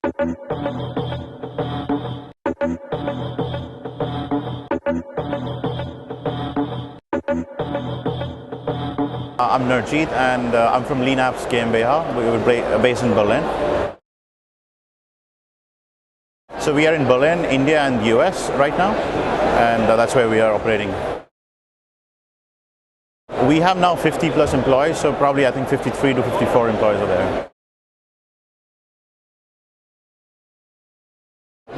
I'm Nurjeet, and I'm from Lean Apps GmbH. We're based in Berlin. So we are in Berlin, India, and US right now, and that's where we are operating. We have now 50 plus employees, so probably I think 53 to 54 employees are there.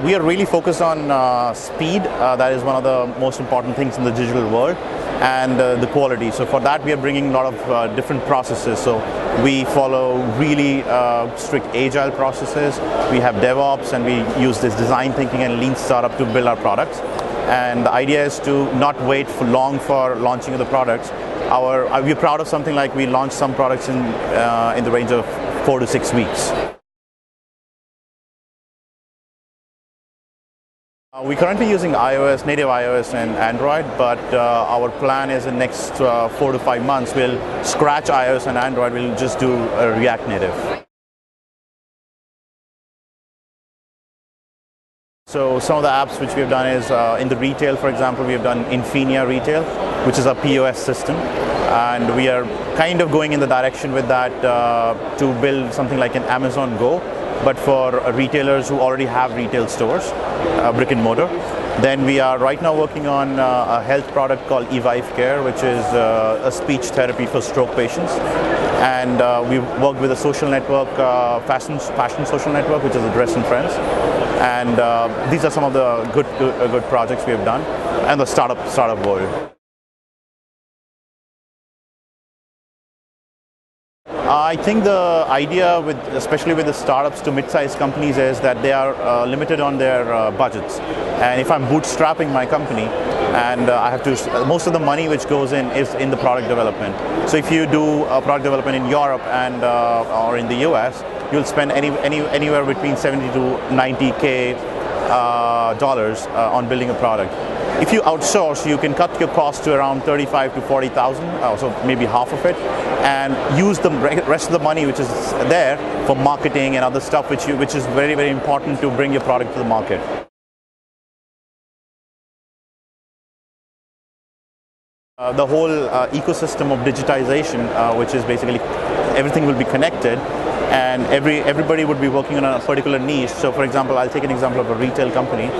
We are really focused on speed. That is one of the most important things in the digital world, and the quality. So for that, we are bringing a lot of different processes. So we follow really strict agile processes. We have DevOps, and we use this design thinking and lean startup to build our products. And the idea is to not wait for long for launching of the products. We're proud of something like we launched some products in the range of 4 to 6 weeks. We're currently using iOS, native iOS and Android, but our plan is in the next 4 to 5 months, we'll scratch iOS and Android, we'll just do React Native. So some of the apps which we have done is in the retail, for example, we have done Infinia Retail, which is a POS system. And we are kind of going in the direction with that to build something like an Amazon Go, but for retailers who already have retail stores, brick and mortar. Then we are right now working on a health product called eVive Care, which is a speech therapy for stroke patients. And we've worked with a social network, fashion social network, which is Dress and Friends. And these are some of the good projects we have done, and the startup world. I think the idea, especially with the startups to mid-sized companies, is that they are limited on their budgets. And if I'm bootstrapping my company, and I have to, most of the money which goes in is in the product development. So if you do product development in Europe and or in the US, you'll spend anywhere between 70 to 90K dollars on building a product. If you outsource, you can cut your cost to around 35 to 40,000, so maybe half of it, and use the rest of the money which is there for marketing and other stuff, which is very, very important to bring your product to the market. The whole ecosystem of digitization, which is basically everything will be connected, and everybody would be working on a particular niche. So for example, I'll take an example of a retail company.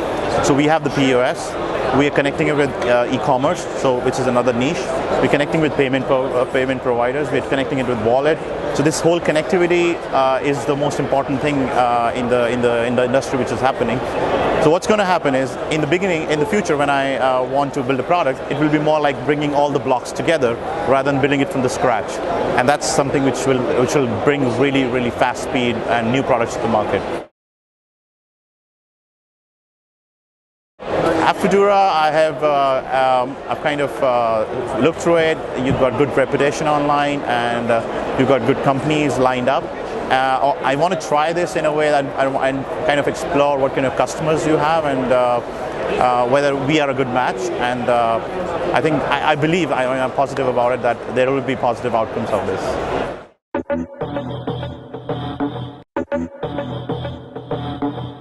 So we have the POS, we are connecting it with e-commerce, which is another niche. We're connecting with payment providers, we're connecting it with wallet. So this whole connectivity is the most important thing in the industry which is happening. So what's going to happen is, in the future, when I want to build a product, it will be more like bringing all the blocks together rather than building it from the scratch. And that's something which will bring really, really fast speed and new products to the market. AppFutura, I've kind of looked through it. You've got good reputation online, and you've got good companies lined up. I want to try this in a way that I kind of explore what kind of customers you have, and whether we are a good match. And I believe, I'm positive about it, that there will be positive outcomes of this.